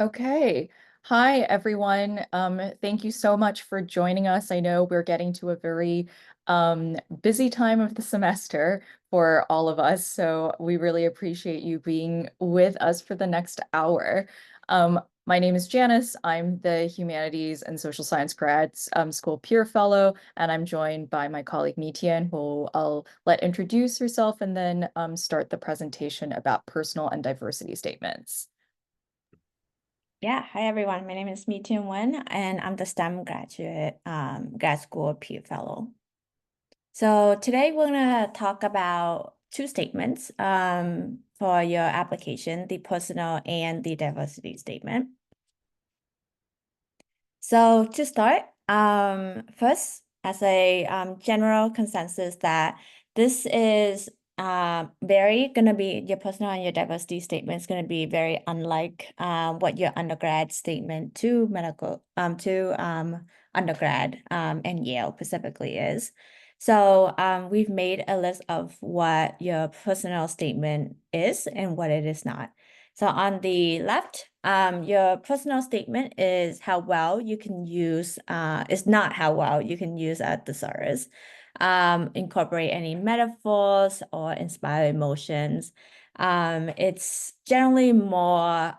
Okay. Hi, everyone. Thank you so much for joining us. I know we're getting to a very busy time of the semester for all of us, so we really appreciate you being with us for the next hour. My name is Janice. I'm the Humanities and Social Science Grads School Peer Fellow, and I'm joined by my colleague Mitian, who I'll let introduce herself and then start the presentation about personal and diversity statements. Yeah, hi everyone. My name is Mi Tien Wen, and I'm the STEM graduate, grad school peer fellow. So today we're gonna talk about two statements for your application, the personal and the diversity statement. So to start, first, as a general consensus that this is very gonna be your personal and your diversity statement is gonna be very unlike what your undergrad statement to undergrad and Yale specifically is. So we've made a list of what your personal statement is and what it is not. So on the left, your personal statement is how well you can use, is not how well you can use a thesaurus. Incorporate any metaphors or inspire emotions. It's generally more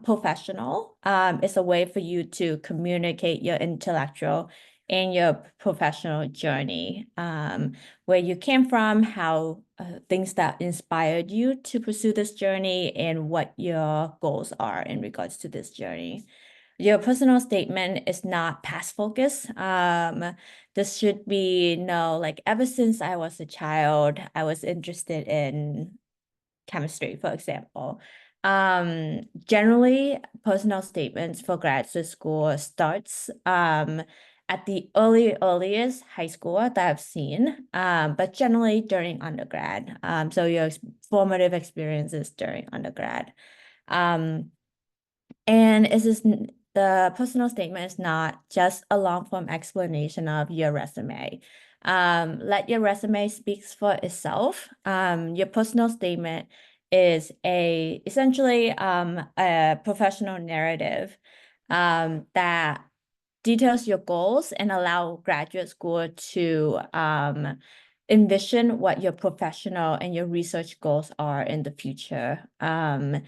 professional. It's a way for you to communicate your intellectual and your professional journey, where you came from, how things that inspired you to pursue this journey, and what your goals are in regards to this journey. Your personal statement is not past focus. This should be, no, like ever since I was a child, I was interested in chemistry, for example. Generally, personal statements for graduate school starts at the earliest high school that I've seen, but generally during undergrad. So your formative experiences during undergrad. Um, and the personal statement is not just a long form explanation of your resume. Let your resume speaks for itself. Your personal statement is essentially a professional narrative that details your goals and allow graduate school to envision what your professional and your research goals are in the future. And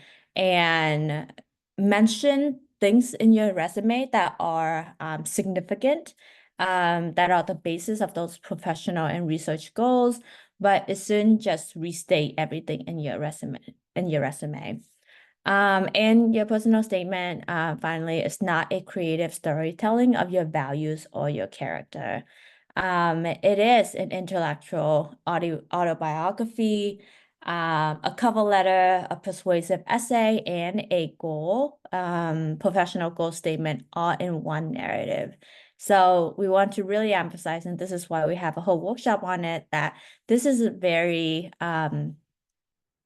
mention things in your resume that are significant, that are the basis of those professional and research goals, but it shouldn't just restate everything in your resume. And your personal statement, finally, is not a creative storytelling of your values or your character. It is an intellectual autobiography, a cover letter, a persuasive essay, and a professional goal statement all in one narrative. So we want to really emphasize, and this is why we have a whole workshop on it, that this is a very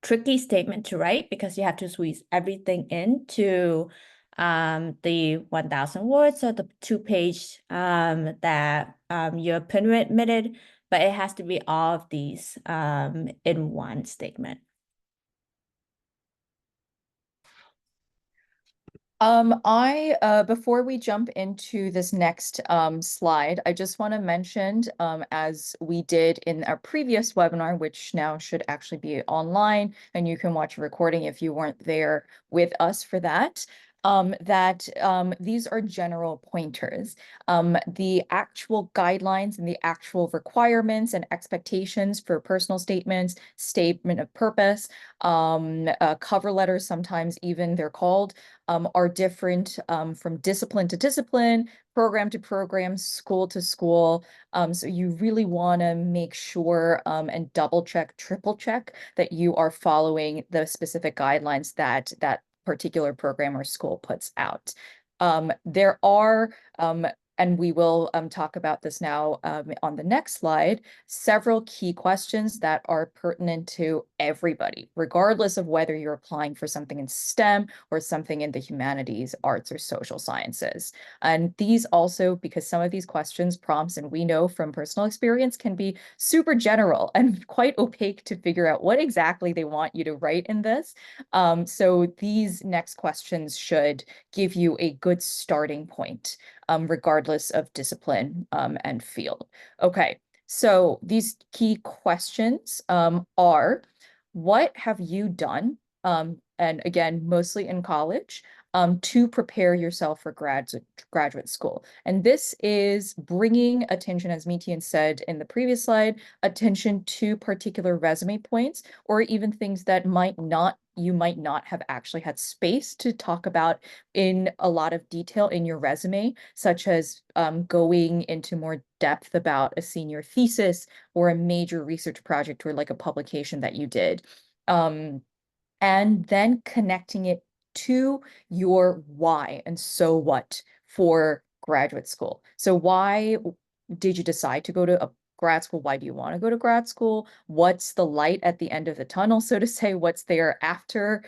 tricky statement to write because you have to squeeze everything into the 1,000 words or the 2-page that you're permitted, but it has to be all of these in one statement. Before we jump into this next slide, I just want to mention, as we did in our previous webinar, which now should actually be online, and you can watch a recording if you weren't there with us for that, that these are general pointers. The actual guidelines and the actual requirements and expectations for personal statements, statement of purpose, cover letters, sometimes even they're called, are different from discipline to discipline, program to program, school to school. So you really want to make sure and double check, triple check that you are following the specific guidelines that that particular program or school puts out. There are and we will talk about this now on the next slide, several key questions that are pertinent to everybody, regardless of whether you're applying for something in STEM or something in the humanities, arts, or social sciences. And these also, because some of these questions, prompts, and we know from personal experience, can be super general and quite opaque to figure out what exactly they want you to write in this. So these next questions should give you a good starting point, regardless of discipline and field. Okay, so these key questions are, what have you done? And again, mostly in college, to prepare yourself for graduate school. And this is bringing attention, as Mitian said in the previous slide, attention to particular resume points, or even things that you might not have actually had space to talk about in a lot of detail in your resume, such as going into more depth about a senior thesis or a major research project or like a publication that you did. And then connecting it to your why and so what for graduate school. So why did you decide to go to a grad school? Why do you want to go to grad school? What's the light at the end of the tunnel, so to say? What's there after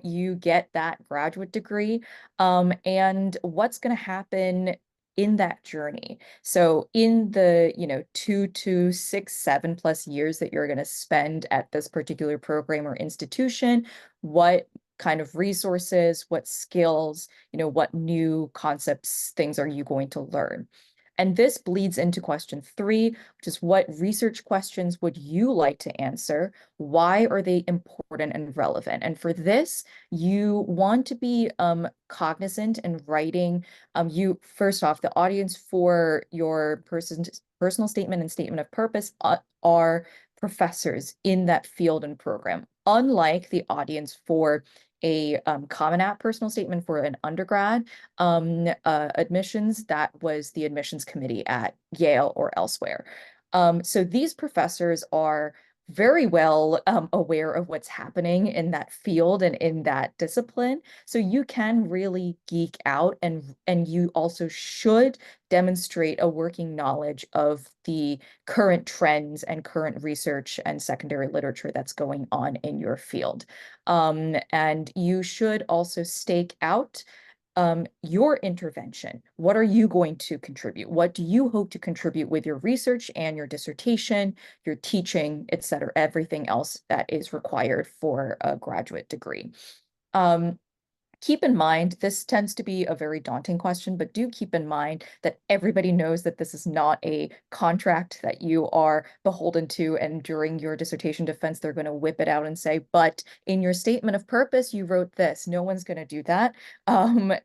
you get that graduate degree? And what's going to happen in that journey? So in the 2 to 6, 7+ years that you're going to spend at this particular program or institution, what kind of resources, what skills, what new concepts, things are you going to learn? And this bleeds into question 3, which is, what research questions would you like to answer? Why are they important and relevant? And for this, you want to be cognizant and writing. First off, the audience for your personal statement and statement of purpose are professors in that field and program, unlike the audience for a Common App personal statement for an undergrad admissions. That was the admissions committee at Yale or elsewhere. So these professors are very well aware of what's happening in that field and in that discipline. So you can really geek out, and you also should demonstrate a working knowledge of the current trends and current research and secondary literature that's going on in your field. And you should also stake out your intervention. What are you going to contribute? What do you hope to contribute with your research and your dissertation, your teaching, et cetera, everything else that is required for a graduate degree? Keep in mind, this tends to be a very daunting question, but do keep in mind that everybody knows that this is not a contract that you are beholden to, and during your dissertation defense, they're going to whip it out and say, but in your statement of purpose, you wrote this. No one's going to do that.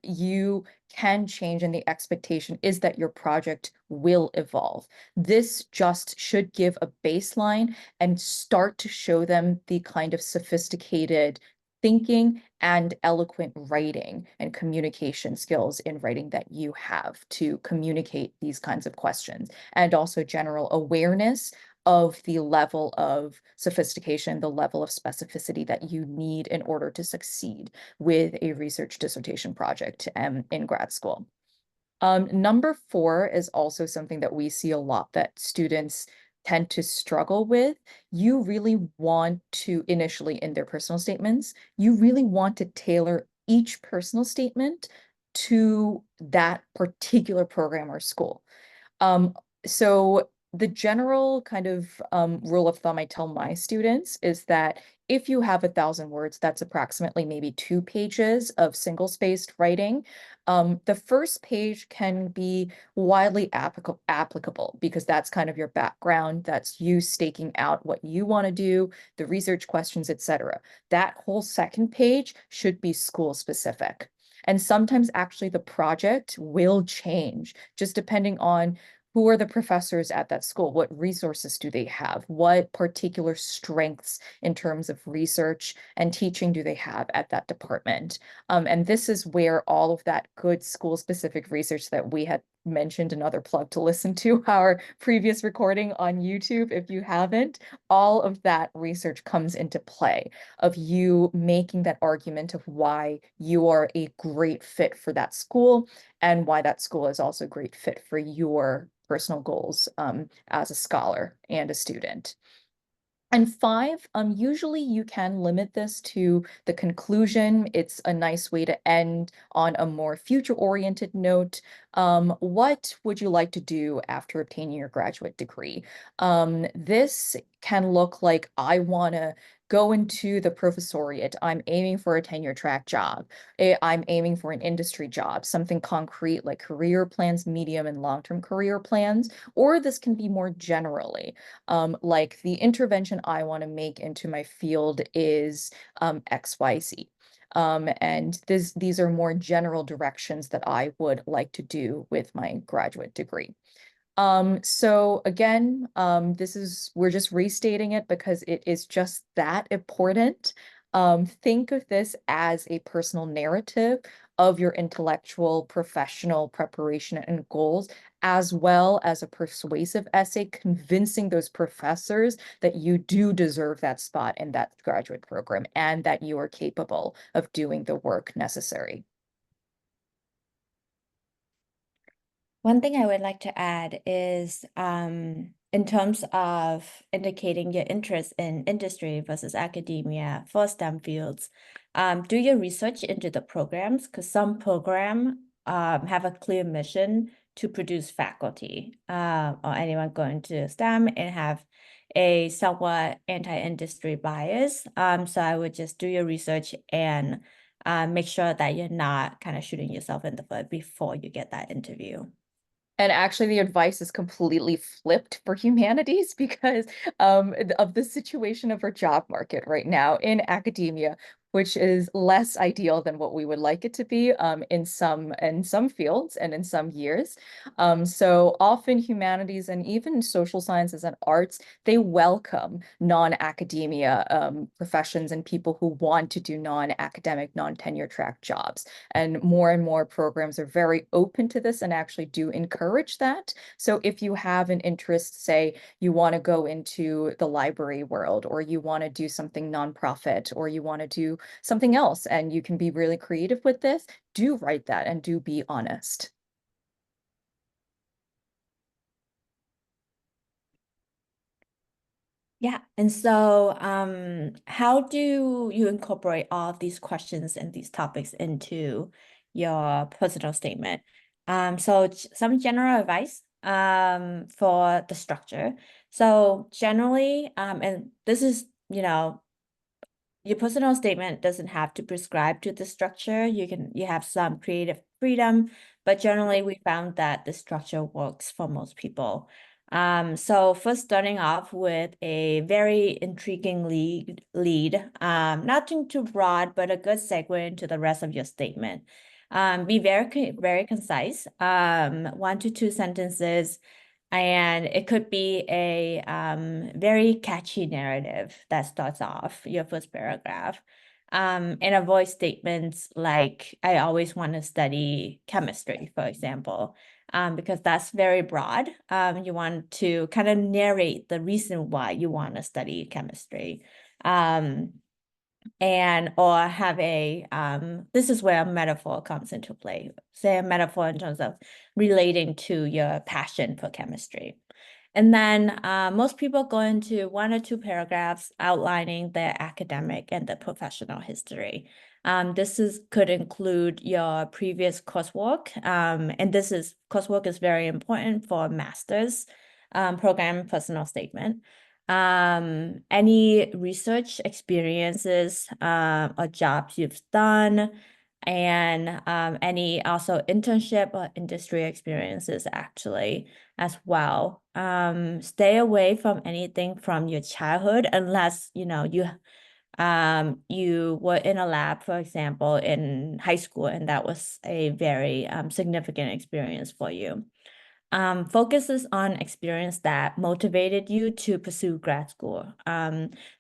You can change, and the expectation is that your project will evolve. This just should give a baseline and start to show them the kind of sophisticated thinking and eloquent writing and communication skills in writing that you have to communicate these kinds of questions, and also general awareness of the level of sophistication, the level of specificity that you need in order to succeed with a research dissertation project in grad school. Number 4 is also something that we see a lot that students tend to struggle with. You really want to, initially in their personal statements, you really want to tailor each personal statement to that particular program or school. So the general kind of rule of thumb I tell my students is that if you have 1,000 words, that's approximately maybe 2 pages of single-spaced writing. The first page can be widely applicable because that's kind of your background. That's you staking out what you want to do, the research questions, etc. That whole second page should be school specific. And sometimes actually the project will change just depending on who are the professors at that school, what resources do they have, what particular strengths in terms of research and teaching do they have at that department. And this is where all of that good school-specific research that we had mentioned another plug to listen to our previous recording on YouTube if you haven't. All of that research comes into play of you making that argument of why you are a great fit for that school and why that school is also a great fit for your personal goals as a scholar and a student. And five, usually you can limit this to the conclusion. It's a nice way to end on a more future-oriented note. What would you like to do after obtaining your graduate degree? This can look like I want to go into the professoriate. I'm aiming for a tenure track job. I'm aiming for an industry job, something concrete like career plans, medium and long-term career plans, or this can be more generally like the intervention I want to make into my field is XYZ. And these are more general directions that I would like to do with my graduate degree. So again, we're just restating it because it is just that important. Think of this as a personal narrative of your intellectual, professional preparation and goals, as well as a persuasive essay convincing those professors that you do deserve that spot in that graduate program and that you are capable of doing the work necessary. One thing I would like to add is in terms of indicating your interest in industry versus academia for STEM fields, do your research into the programs because some program have a clear mission to produce faculty or anyone going to STEM and have a somewhat anti-industry bias. So I would just do your research and make sure that you're not kind of shooting yourself in the foot before you get that interview. And actually, the advice is completely flipped for humanities because of the situation of our job market right now in academia, which is less ideal than what we would like it to be in some fields and in some years. So often humanities and even social sciences and arts, they welcome non-academia professions and people who want to do non-academic, non-tenure track jobs. And more programs are very open to this and actually do encourage that. So if you have an interest, say you want to go into the library world, or you want to do something nonprofit, or you want to do something else, and you can be really creative with this, do write that and do be honest. Yeah, and so how do you incorporate all of these questions and these topics into your personal statement? So some general advice for the structure. So generally, and this is, your personal statement doesn't have to prescribe to the structure. You have some creative freedom, but generally we found that the structure works for most people. So first starting off with a very intriguing lead, nothing too broad, but a good segue into the rest of your statement. Be very concise, 1 to 2 sentences, and it could be a very catchy narrative that starts off your first paragraph. And avoid statements like, I always want to study chemistry, for example, because that's very broad. You want to kind of narrate the reason why you want to study chemistry. And or have a this is where a metaphor comes into play. Say a metaphor in terms of relating to your passion for chemistry. And then most people go into 1 or 2 paragraphs outlining their academic and the professional history. Could include your previous coursework, and coursework is very important for a master's program personal statement. Any research experiences or jobs you've done, and any also internship or industry experiences actually as well. Stay away from anything from your childhood unless you were in a lab, for example, in high school, and that was a very significant experience for you. Focuses on experience that motivated you to pursue grad school.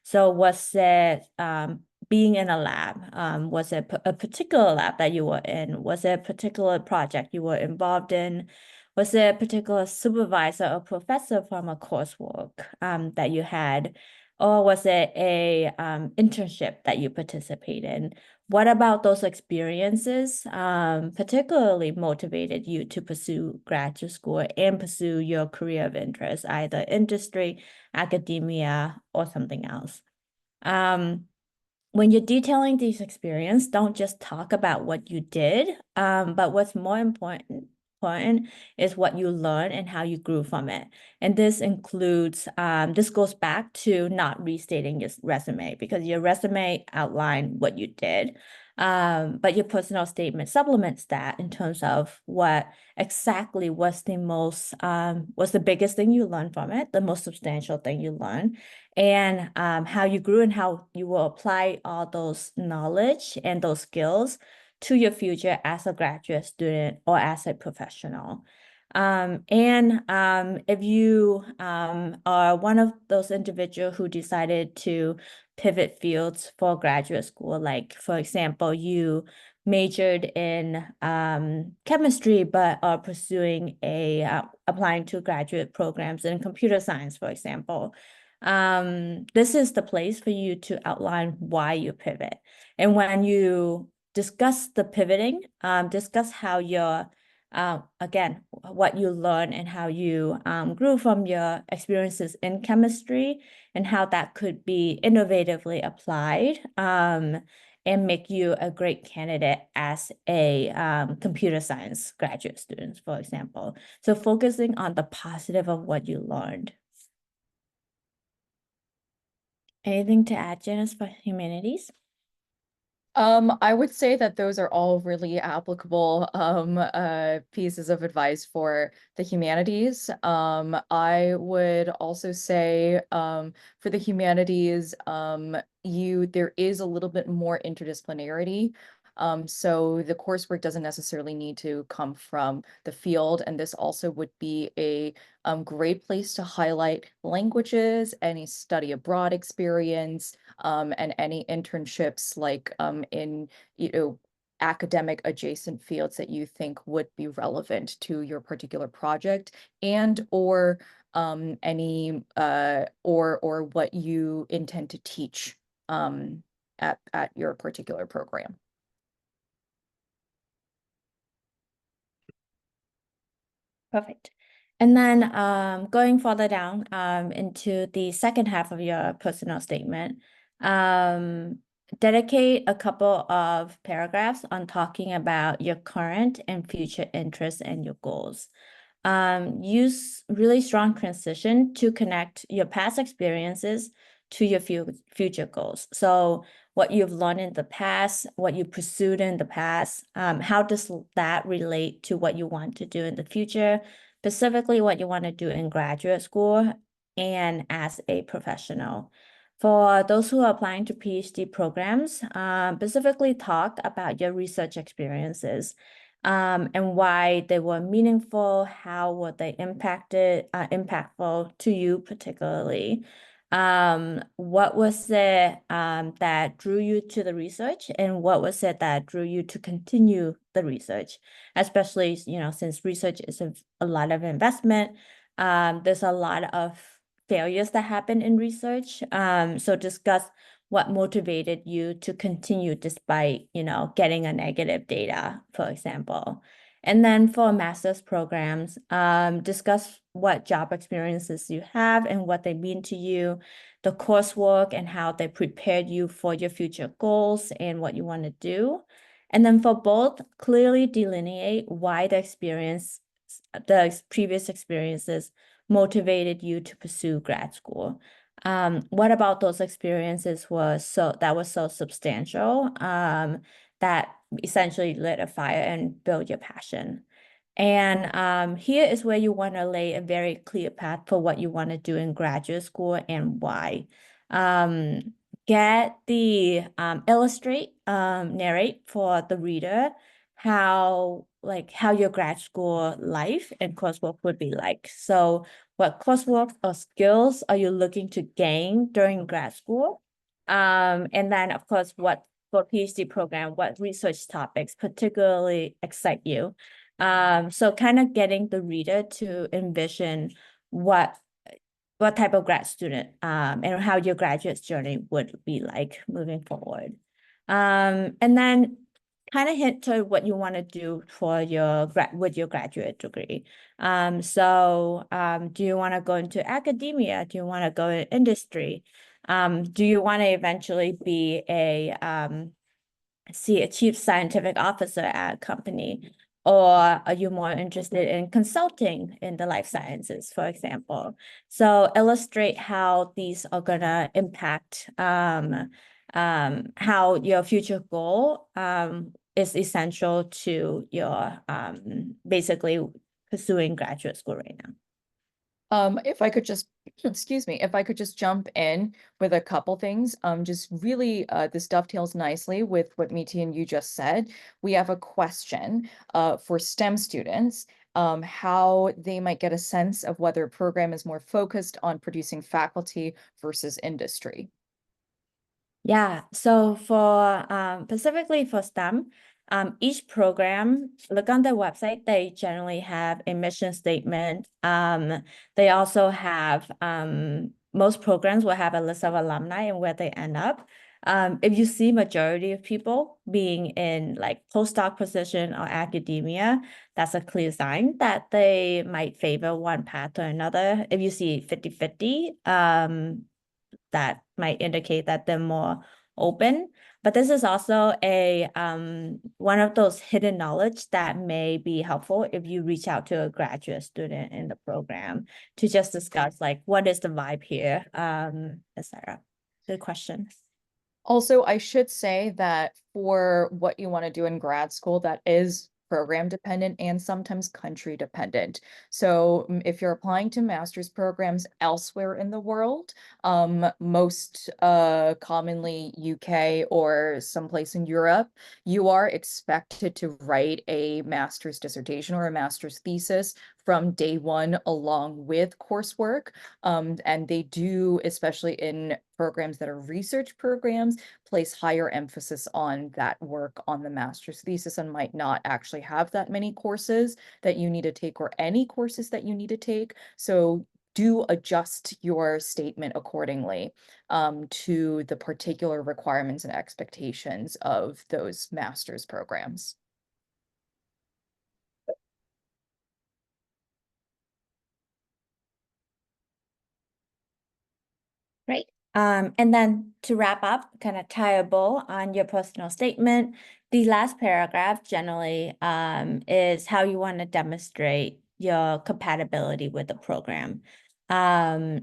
So was it being in a lab? Was it a particular lab that you were in? Was it a particular project you were involved in? Was there a particular supervisor or professor from a coursework that you had? Or was it a internship that you participated in? What about those experiences particularly motivated you to pursue graduate school and pursue your career of interest, either industry, academia, or something else? When you're detailing these experiences, don't just talk about what you did, but what's more important is what you learned and how you grew from it. And this includes, this goes back to not restating your resume, because your resume outlined what you did, but your personal statement supplements that in terms of what exactly was was the biggest thing you learned from it, the most substantial thing you learned, and how you grew and how you will apply all those knowledge and those skills to your future as a graduate student or as a professional. If you are one of those individuals who decided to pivot fields for graduate school, like for example, you majored in chemistry but are pursuing applying to graduate programs in computer science, for example, this is the place for you to outline why you pivot. And when you discuss the pivoting, discuss how again, what you learned and how you grew from your experiences in chemistry and how that could be innovatively applied and make you a great candidate as a computer science graduate student, for example. So focusing on the positive of what you learned. Anything to add, Janice, for humanities? I would say that those are all really applicable pieces of advice for the humanities. I would also say for the humanities, there is a little bit more interdisciplinarity. So the coursework doesn't necessarily need to come from the field, and this also would be a great place to highlight languages, any study abroad experience, and any internships like in academic adjacent fields that you think would be relevant to your particular project, and or any or what you intend to teach at your particular program. Perfect. And then going further down into the second half of your personal statement, dedicate a couple of paragraphs on talking about your current and future interests and your goals. Use really strong transition to connect your past experiences to your future goals. So what you've learned in the past, what you pursued in the past, how does that relate to what you want to do in the future, specifically what you want to do in graduate school and as a professional. For those who are applying to PhD programs, specifically talk about your research experiences and why they were meaningful, how were they impactful to you particularly. What was it that drew you to the research, and what was it that drew you to continue the research? Especially, since research is a lot of investment, there's a lot of failures that happen in research. So discuss what motivated you to continue despite, getting a negative data, for example. And then for master's programs, discuss what job experiences you have and what they mean to you, the coursework and how they prepared you for your future goals and what you want to do. And then for both, clearly delineate why the previous experiences motivated you to pursue grad school. What about those experiences was so substantial that essentially lit a fire and build your passion? And here is where you want to lay a very clear path for what you want to do in graduate school and why. Illustrate, narrate for the reader how your grad school life and coursework would be like. So what coursework or skills are you looking to gain during grad school? And then of course, for PhD program, what research topics particularly excite you? So kind of getting the reader to envision what type of grad student and how your graduate journey would be like moving forward. And then kind of hint to what you want to do for your with your graduate degree. Do you want to go into academia? Do you want to go in industry? Do you want to eventually be a chief scientific officer at a company? Or are you more interested in consulting in the life sciences, for example? So illustrate how these are gonna impact how your future goal is essential to your basically pursuing graduate school right now. If I could just, excuse me, if I could just jump in with a couple things, just really, this dovetails nicely with what Miti and you just said. We have a question, for STEM students, how they might get a sense of whether a program is more focused on producing faculty versus industry. Yeah, so for specifically for STEM, each program, look on their website, they generally have a mission statement. They also have most programs will have a list of alumni and where they end up. If you see majority of people being in like postdoc position or academia, that's a clear sign that they might favor one path or another. If you see 50-50, that might indicate that they're more open. But this is also a one of those hidden knowledge that may be helpful if you reach out to a graduate student in the program to just discuss like what is the vibe here, etc. Good question. Also, I should say that for what you want to do in grad school, that is program dependent and sometimes country dependent. So if you're applying to master's programs elsewhere in the world, most commonly UK or someplace in Europe, you are expected to write a master's dissertation or a master's thesis from day one along with coursework. And they do, especially in programs that are research programs, place higher emphasis on that work on the master's thesis and might not actually have that many courses that you need to take or any courses that you need to take. So do adjust your statement accordingly to the particular requirements and expectations of those master's programs. Great. And then to wrap up, kind of tie a bow on your personal statement, the last paragraph generally is how you want to demonstrate your compatibility with the program.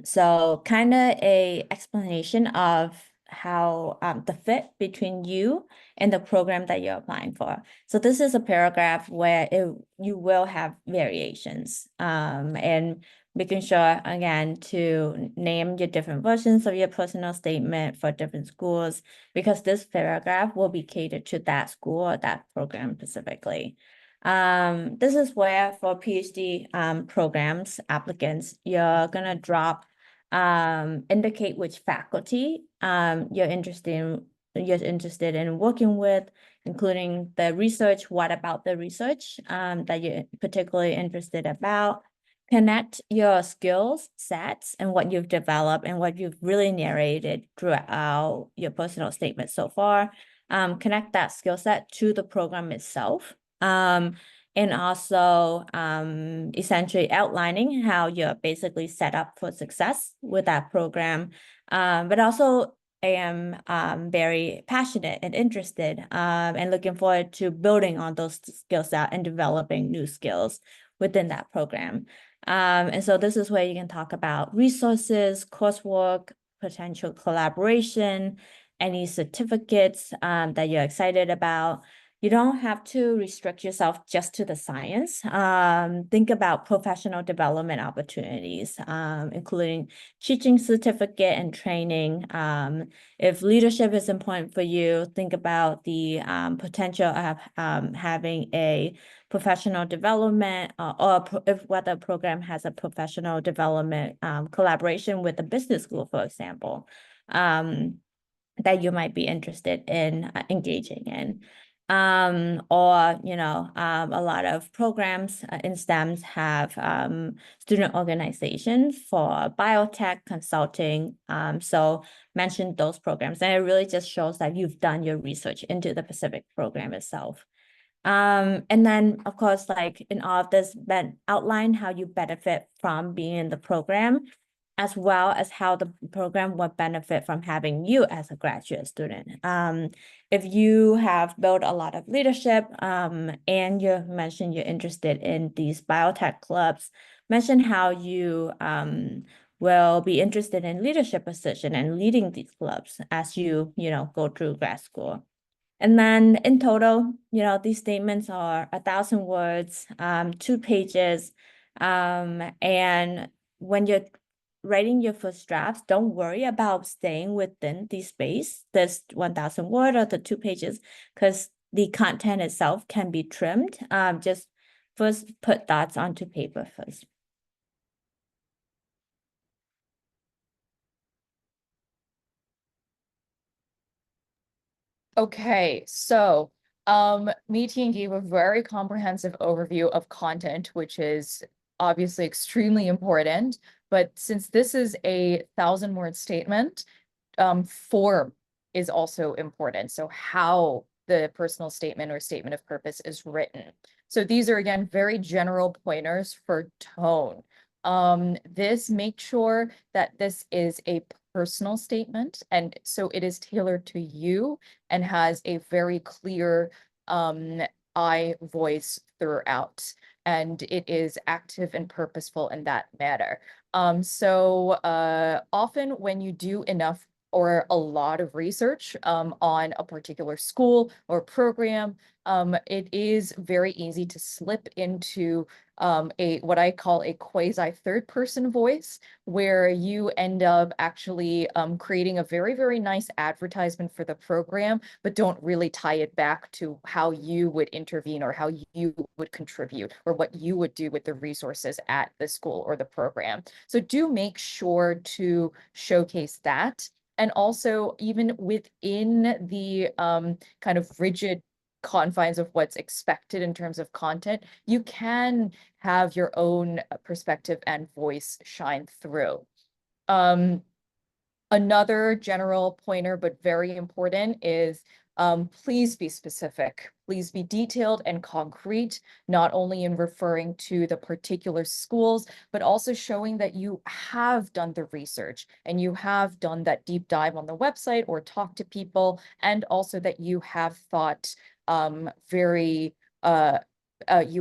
So kind of a explanation of how the fit between you and the program that you're applying for. So this is a paragraph where you will have variations and making sure again to name your different versions of your personal statement for different schools, because this paragraph will be catered to that school or that program specifically. This is where for PhD programs applicants, you're gonna drop indicate which faculty you're interested in working with, including the research, what about the research that you're particularly interested about. Connect your skills sets and what you've developed and what you've really narrated throughout your personal statement so far. Connect that skill set to the program itself. And also essentially outlining how you're basically set up for success with that program. But also I am very passionate and interested and looking forward to building on those skill set and developing new skills within that program. And so this is where you can talk about resources, coursework, potential collaboration, any certificates that you're excited about. You don't have to restrict yourself just to the science. Think about professional development opportunities, including teaching certificate and training. If leadership is important for you, think about the potential of having a professional development or if whether a program has a professional development collaboration with a business school, for example, that you might be interested in engaging in. Or, a lot of programs in STEMs have student organizations for biotech consulting. So mention those programs. And it really just shows that you've done your research into the Pacific program itself. And then, of course, like in all of this, then outline how you benefit from being in the program, as well as how the program would benefit from having you as a graduate student. If you have built a lot of leadership, and you mentioned you're interested in these biotech clubs, mention how you will be interested in leadership position and leading these clubs as you go through grad school. And then in total, these statements are 1,000 words, 2 pages. And when you're writing your first drafts, don't worry about staying within the space, this 1,000 word or the 2 pages, because the content itself can be trimmed. Just first put thoughts onto paper first. Okay, so Meetian gave a very comprehensive overview of content, which is obviously extremely important. But since this is a 1,000-word statement, form is also important. So how the personal statement or statement of purpose is written. So these are, again, very general pointers for tone. Make sure that this is a personal statement, and so it is tailored to you and has a very clear I voice throughout, and it is active and purposeful in that manner. Often when you do enough or a lot of research on a particular school or program, it is very easy to slip into what I call a quasi third person voice, where you end up actually creating a very, very nice advertisement for the program, but don't really tie it back to how you would intervene or how you would contribute or what you would do with the resources at the school or the program. So do make sure to showcase that. And also, even within the kind of rigid confines of what's expected in terms of content, you can have your own perspective and voice shine through. Another general pointer, but very important, is please be specific. Please be detailed and concrete, not only in referring to the particular schools, but also showing that you have done the research and you have done that deep dive on the website or talk to people, and also that you have thought you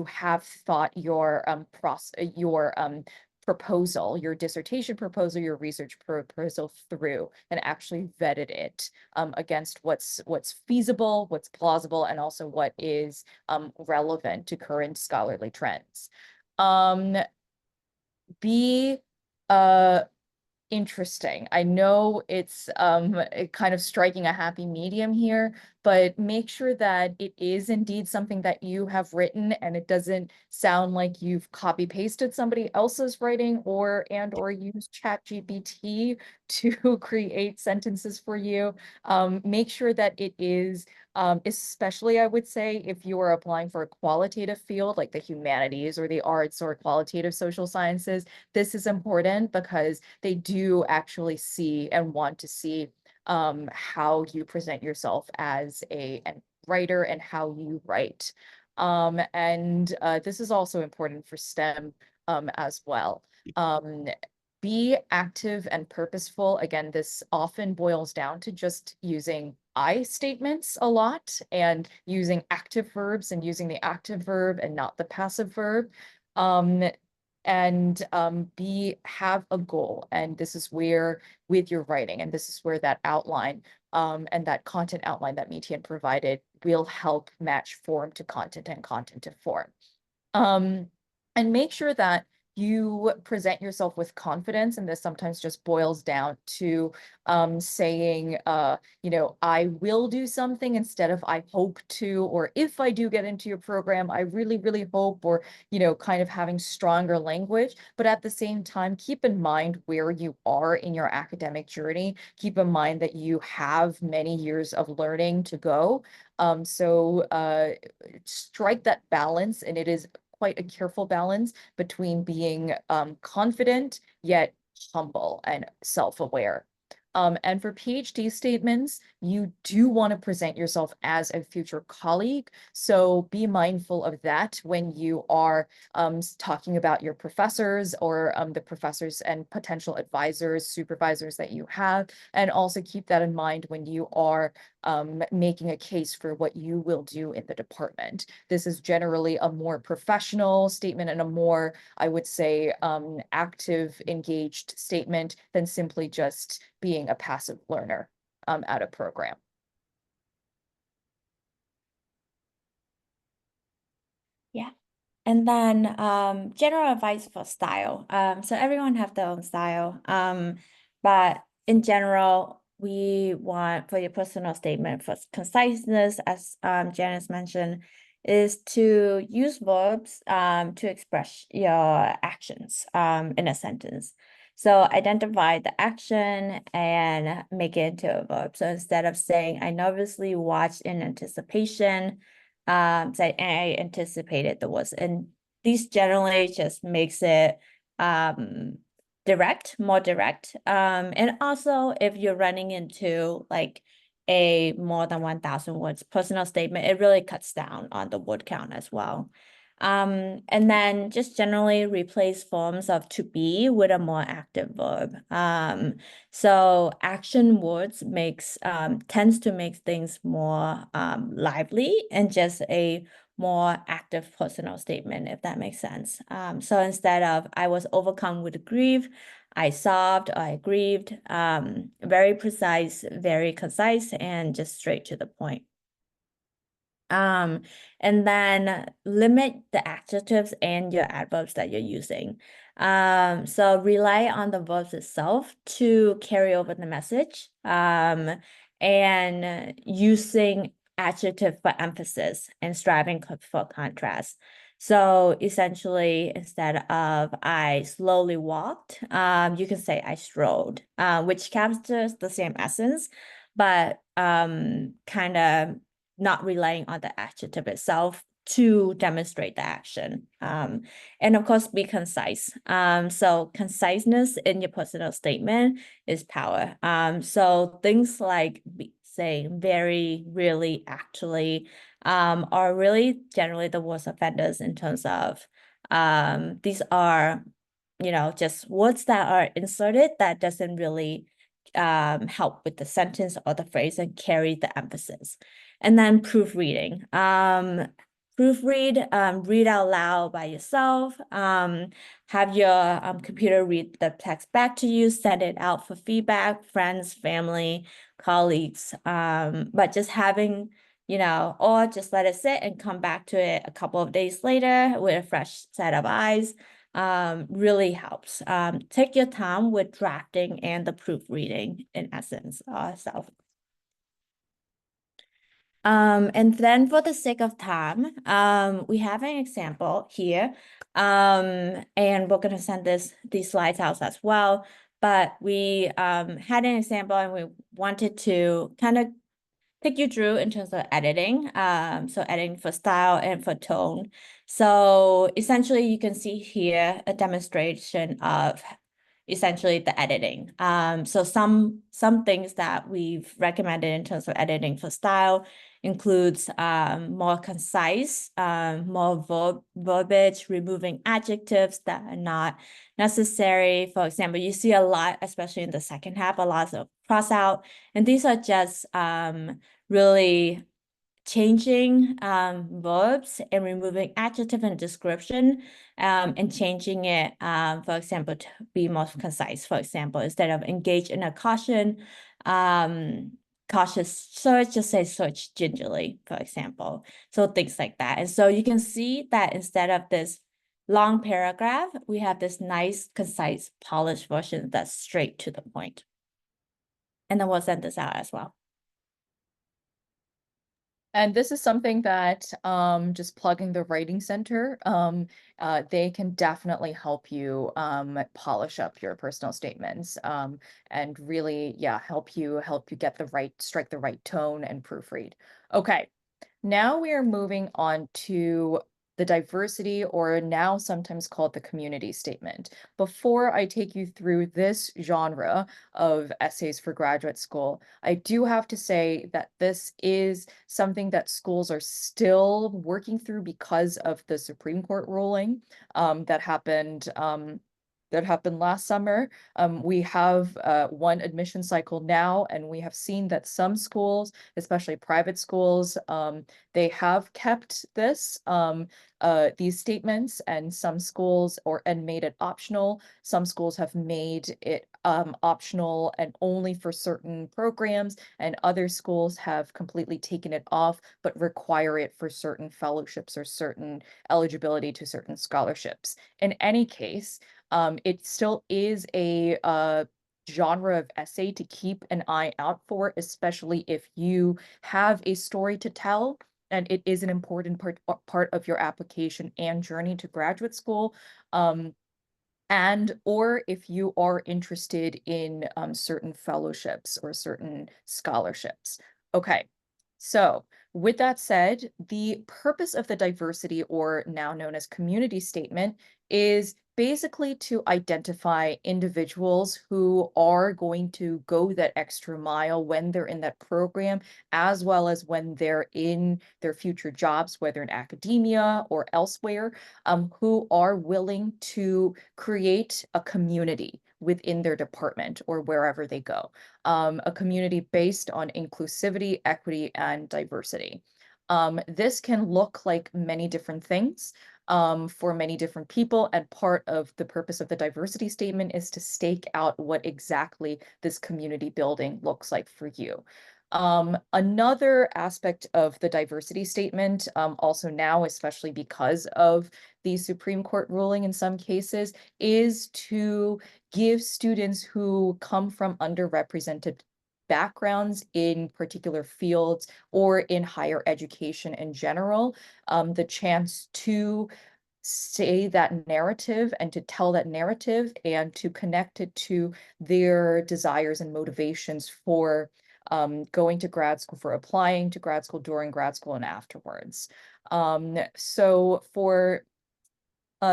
have thought your proposal, your dissertation proposal, your research proposal through and actually vetted it against what's feasible, what's plausible, and also what is relevant to current scholarly trends. Be interesting. I know it's kind of striking a happy medium here, but make sure that it is indeed something that you have written and it doesn't sound like you've copy pasted somebody else's writing or used ChatGPT to create sentences for you. Make sure that it is, especially I would say if you are applying for a qualitative field like the humanities or the arts or qualitative social sciences, this is important because they do actually see and want to see how you present yourself as a writer and how you write. This is also important for STEM as well. Be active and purposeful. Again, this often boils down to just using I statements a lot and using active verbs and using the active verb and not the passive verb. Have a goal. And this is where, with your writing, and this is where that outline and that content outline that Meetian provided will help match form to content and content to form. And make sure that you present yourself with confidence, and this sometimes just boils down to saying, I will do something instead of I hope to, or if I do get into your program, I really, really hope, or, kind of having stronger language. But at the same time, keep in mind where you are in your academic journey. Keep in mind that you have many years of learning to go. So strike that balance, and it is quite a careful balance between being confident yet humble and self-aware. And for PhD statements, you do want to present yourself as a future colleague. So be mindful of that when you are talking about your professors, or the professors and potential advisors, supervisors that you have. And also keep that in mind when you are making a case for what you will do in the department. This is generally a more professional statement and a more, I would say, active, engaged statement than simply just being a passive learner at a program. Yeah. And then general advice for style. So everyone have their own style. But in general, we want for your personal statement for conciseness, as Janice mentioned, is to use verbs to express your actions in a sentence. So identify the action and make it into a verb. So instead of saying, I nervously watched in anticipation, say I anticipated the was, and these generally just makes it more direct. And also if you're running into like a more than 1,000 words personal statement, it really cuts down on the word count as well. And then just generally replace forms of to be with a more active verb. So action words tends to make things more lively and just a more active personal statement, if that makes sense. So instead of I was overcome with grief, I sobbed, or I grieved, very precise, very concise, and just straight to the point. And then limit the adjectives and your adverbs that you're using. So rely on the verbs itself to carry over the message, and using adjective for emphasis and striving for contrast. So essentially, instead of I slowly walked, you can say I strolled, which captures the same essence, but kind of not relying on the adjective itself to demonstrate the action. And of course, be concise. So conciseness in your personal statement is power. So things like saying very, really, actually, are really generally the worst offenders in terms of these are, just words that are inserted that doesn't really help with the sentence or the phrase and carry the emphasis. And then proofreading. Proofread, read out loud by yourself, have your computer read the text back to you, send it out for feedback, friends, family, colleagues, but just having, or just let it sit and come back to it a couple of days later with a fresh set of eyes, really helps. Take your time with drafting and the proofreading in essence, self. And then for the sake of time, we have an example here. And we're gonna send these slides out as well. But we had an example and we wanted to kind of take you through in terms of editing. So editing for style and for tone. So essentially you can see here a demonstration of essentially the editing. So some things that we've recommended in terms of editing for style includes more concise, more verbiage, removing adjectives that are not necessary. For example, you see a lot, especially in the second half, a lot of cross out, and these are just really changing verbs and removing adjective and description, and changing it, for example, to be more concise. For example, instead of engage in a cautious search, just say search gingerly, for example. So things like that. And so you can see that instead of this long paragraph, we have this nice, concise, polished version that's straight to the point. And then we'll send this out as well. And this is something that just plugging the Writing Center, they can definitely help you polish up your personal statements and really, yeah, help you get strike the right tone and proofread. Okay, now we are moving on to the diversity, or now sometimes called the community statement. Before I take you through this genre of essays for graduate school, I do have to say that this is something that schools are still working through because of the Supreme Court ruling that happened last summer. We have one admission cycle now, and we have seen that some schools, especially private schools, they have kept these statements, and some schools and made it optional. Some schools have made it optional and only for certain programs, and other schools have completely taken it off, but require it for certain fellowships or certain eligibility to certain scholarships. In any case, it still is a genre of essay to keep an eye out for, especially if you have a story to tell and it is an important part of your application and journey to graduate school. And or if you are interested in certain fellowships or certain scholarships. Okay, so with that said, the purpose of the diversity, or now known as community statement, is basically to identify individuals who are going to go that extra mile when they're in that program, as well as when they're in their future jobs, whether in academia or elsewhere, who are willing to create a community within their department or wherever they go, a community based on inclusivity, equity, and diversity. This can look like many different things for many different people, and part of the purpose of the diversity statement is to stake out what exactly this community building looks like for you. Another aspect of the diversity statement, also now, especially because of the Supreme Court ruling in some cases, is to give students who come from underrepresented backgrounds in particular fields or in higher education in general, the chance to say that narrative and to tell that narrative and to connect it to their desires and motivations for going to grad school, for applying to grad school, during grad school, and afterwards. So for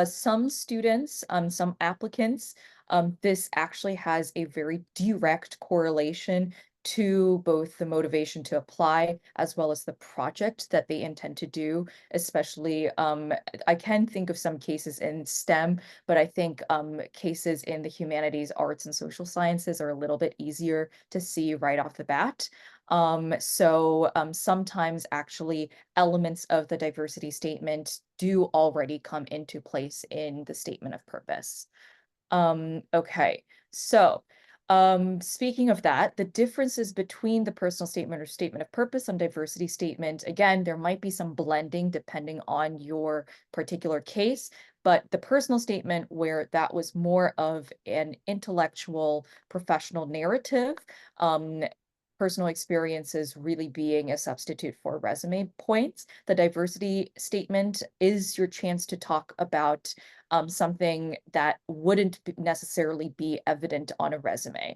some students, some applicants, this actually has a very direct correlation to both the motivation to apply as well as the project that they intend to do, especially I can think of some cases in STEM, but I think cases in the humanities, arts, and social sciences are a little bit easier to see right off the bat. So sometimes actually elements of the diversity statement do already come into place in the statement of purpose. Okay, so speaking of that, the differences between the personal statement or statement of purpose and diversity statement, again, there might be some blending depending on your particular case, but the personal statement, where that was more of an intellectual professional narrative, personal experiences really being a substitute for resume points. The diversity statement is your chance to talk about something that wouldn't necessarily be evident on a resume,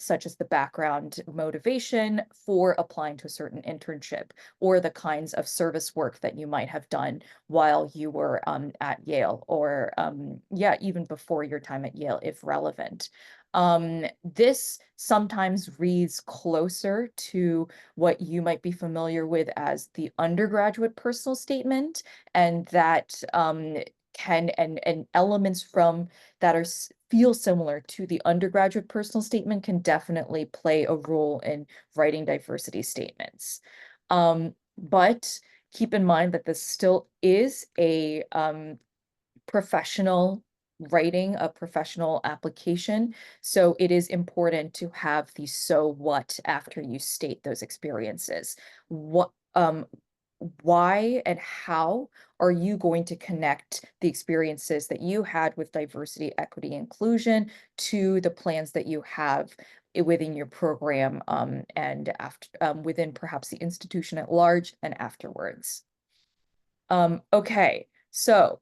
such as the background motivation for applying to a certain internship or the kinds of service work that you might have done while you were at Yale, or yeah, even before your time at Yale, if relevant. This sometimes reads closer to what you might be familiar with as the undergraduate personal statement, and that can and elements from that are feel similar to the undergraduate personal statement can definitely play a role in writing diversity statements. But keep in mind that this still is a professional writing, a professional application. So it is important to have the so what after you state those experiences. why and how are you going to connect the experiences that you had with diversity, equity, inclusion to the plans that you have within your program and after within perhaps the institution at large and afterwards. Okay, so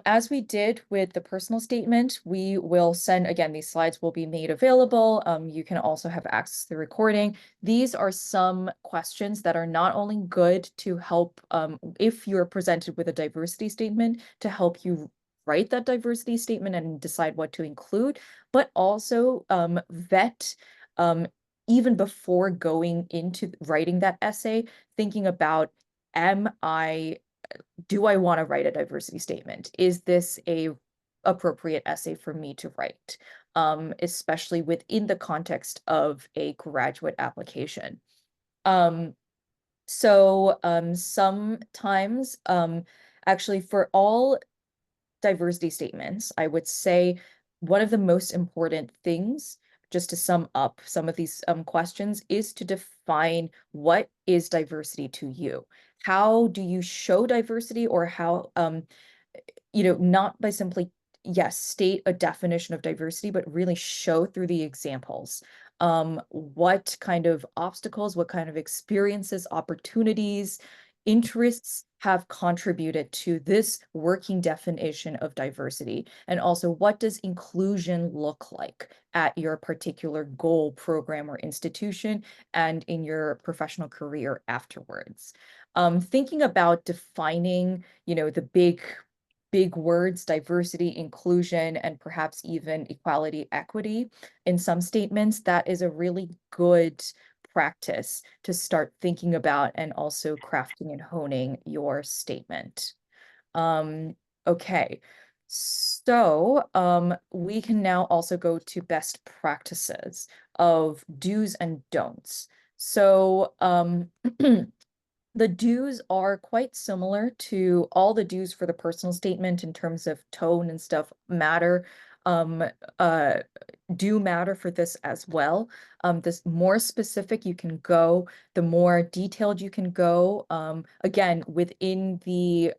as we did with the personal statement, we will send, again, these slides will be made available. You can also have access to the recording. These are some questions that are not only good to help if you're presented with a diversity statement to help you write that diversity statement and decide what to include, but also vet even before going into writing that essay, thinking about, do I want to write a diversity statement? Is this a appropriate essay for me to write? Especially within the context of a graduate application. Sometimes, actually for all diversity statements, I would say one of the most important things, just to sum up some of these questions, is to define what is diversity to you. How do you show diversity, or how, not by simply, yes, state a definition of diversity, but really show through the examples. What kind of obstacles, what kind of experiences, opportunities, interests have contributed to this working definition of diversity? And also, what does inclusion look like at your particular goal, program, or institution, and in your professional career afterwards? Thinking about defining, the big words, diversity, inclusion, and perhaps even equality, equity in some statements, that is a really good practice to start thinking about and also crafting and honing your statement. Okay, so we can now also go to best practices of do's and don'ts. So the do's are quite similar to all the do's for the personal statement in terms of tone and stuff matter. Um, uh, do matter for this as well. This more specific you can go, the more detailed you can go, again, within the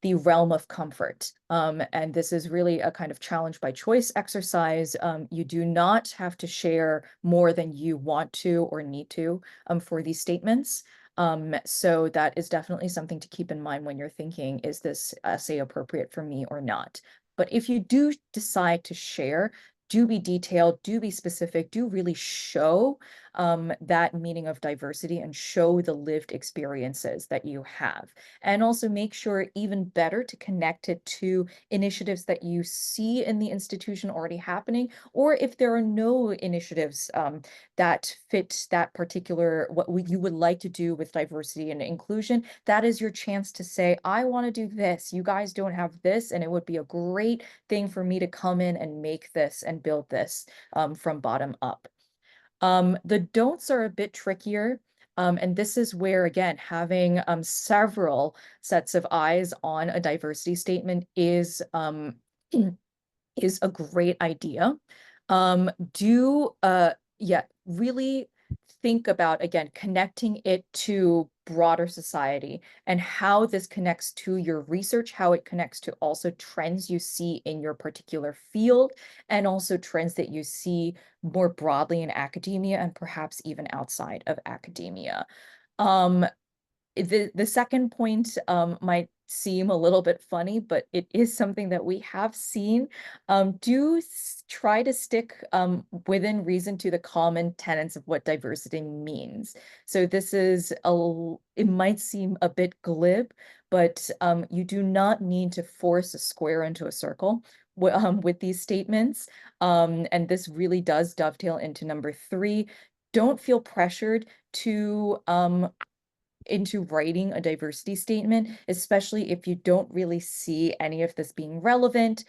realm of comfort. And this is really a kind of challenge by choice exercise. You do not have to share more than you want to or need to for these statements. So that is definitely something to keep in mind when you're thinking, is this essay appropriate for me or not? But if you do decide to share, do be detailed, do be specific, do really show that meaning of diversity and show the lived experiences that you have. And also make sure, even better, to connect it to initiatives that you see in the institution already happening, or if there are no initiatives that fit that particular, what you would like to do with diversity and inclusion, that is your chance to say, I want to do this. You guys don't have this, and it would be a great thing for me to come in and make this and build this from bottom up. The don'ts are a bit trickier. And this is where, again, having several sets of eyes on a diversity statement is is a great idea. Yeah, really think about, again, connecting it to broader society and how this connects to your research, how it connects to also trends you see in your particular field, and also trends that you see more broadly in academia and perhaps even outside of academia. Um, the second point might seem a little bit funny, but it is something that we have seen. Try to stick within reason to the common tenets of what diversity means. So this is it might seem a bit glib, but you do not need to force a square into a circle with these statements. And this really does dovetail into number 3. Don't feel pressured to into writing a diversity statement, especially if you don't really see any of this being relevant,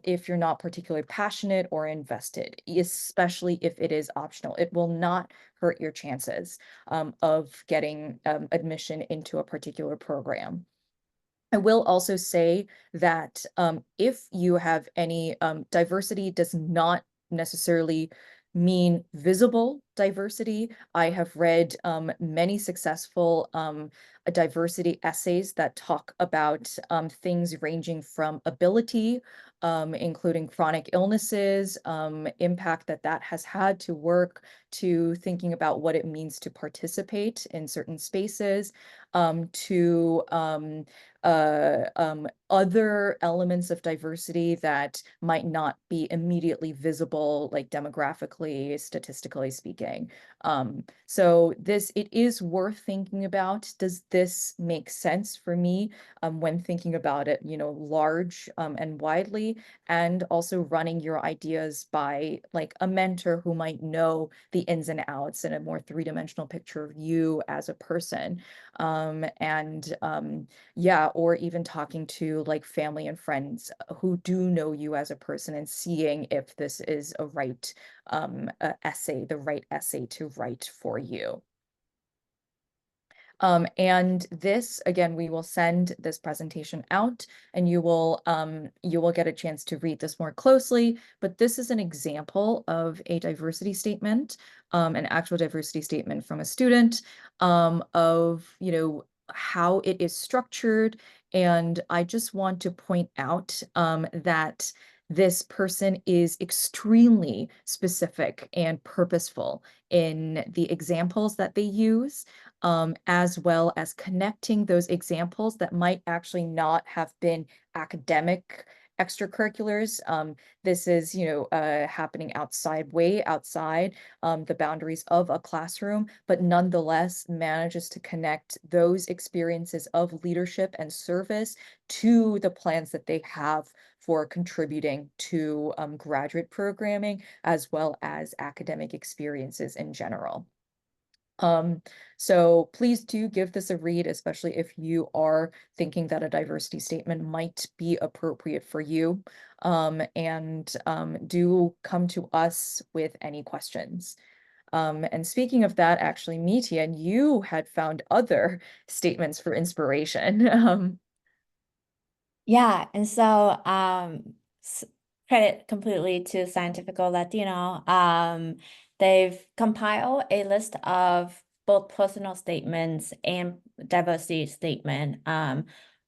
if you're not particularly passionate or invested, especially if it is optional. It will not hurt your chances of getting admission into a particular program. I will also say that if you have any diversity does not necessarily mean visible diversity. I have read many successful diversity essays that talk about things ranging from ability, including chronic illnesses, impact that has had to work, to thinking about what it means to participate in certain spaces, to other elements of diversity that might not be immediately visible, like demographically, statistically speaking. So it is worth thinking about. Does this make sense for me when thinking about it, large and widely, and also running your ideas by like a mentor who might know the ins and outs and a more three-dimensional picture of you as a person. Yeah, or even talking to like family and friends who do know you as a person and seeing if this is the right essay to write for you. And this, again, we will send this presentation out and you will get a chance to read this more closely, but this is an example of a diversity statement, an actual diversity statement from a student, of, how it is structured. And I just want to point out that this person is extremely specific and purposeful in the examples that they use, as well as connecting those examples that might actually not have been academic extracurriculars. This is, happening way outside the boundaries of a classroom, but nonetheless manages to connect those experiences of leadership and service to the plans that they have for contributing to graduate programming, as well as academic experiences in general. So please do give this a read, especially if you are thinking that a diversity statement might be appropriate for you. And do come to us with any questions. And speaking of that, actually, Mitian, you had found other statements for inspiration. Yeah, and so credit completely to Scientifico Latino. They've compiled a list of both personal statements and diversity statement,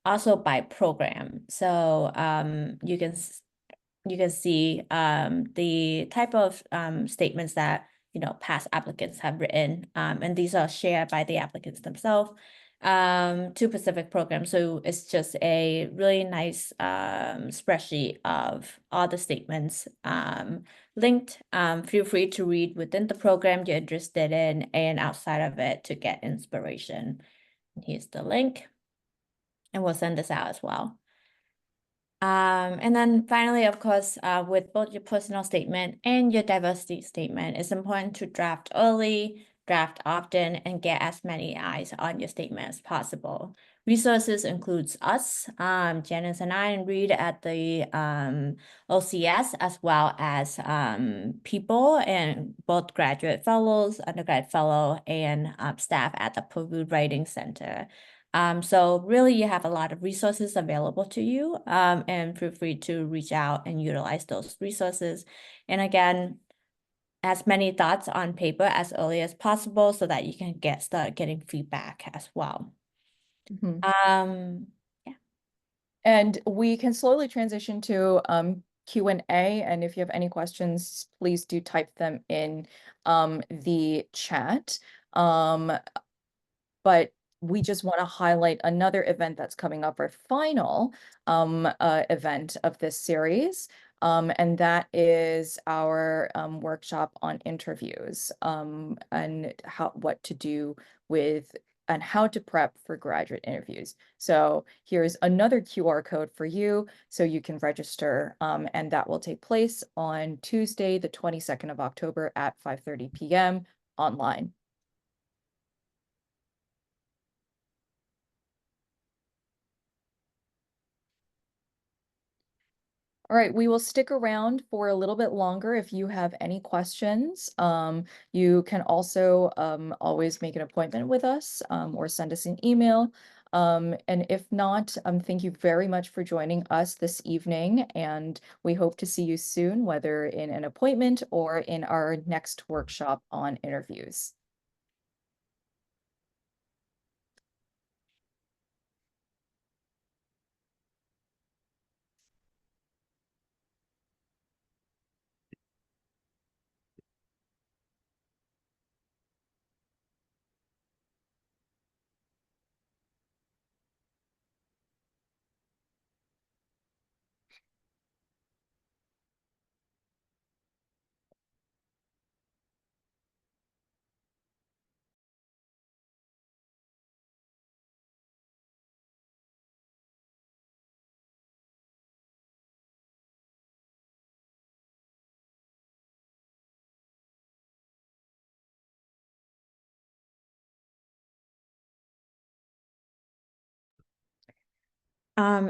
also by program. So you can see the type of statements that past applicants have written, and these are shared by the applicants themselves to Pacific programs. So it's just a really nice spreadsheet of all the statements linked. Feel free to read within the program you're interested in and outside of it to get inspiration. Here's the link, and we'll send this out as well. And then finally, of course, with both your personal statement and your diversity statement, it's important to draft early, draft often, and get as many eyes on your statement as possible. Resources includes us, Janice and I, and Reed at the OCS, as well as people and both graduate fellows, undergrad fellow, and staff at the Poorvu Writing Center. So really you have a lot of resources available to you, and feel free to reach out and utilize those resources. And again, as many thoughts on paper as early as possible so that you can start getting feedback as well. Mhm. Yeah. And we can slowly transition to Q&A, and if you have any questions, please do type them in the chat. But we just want to highlight another event that's coming up, our final event of this series. And that is our workshop on interviews, and what to do with and how to prep for graduate interviews. So here's another QR code for you so you can register, and that will take place on Tuesday, the 22nd of October at 5:30 p.m. online. All right, we will stick around for a little bit longer if you have any questions. You can also always make an appointment with us, or send us an email. And if not, thank you very much for joining us this evening, and we hope to see you soon, whether in an appointment or in our next workshop on interviews.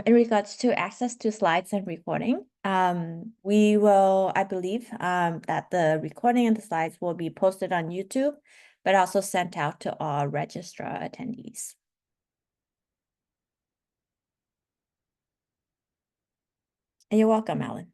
In regards to access to slides and recording, we will, I believe, that the recording and the slides will be posted on YouTube, but also sent out to all registrar attendees. And you're welcome, Alan.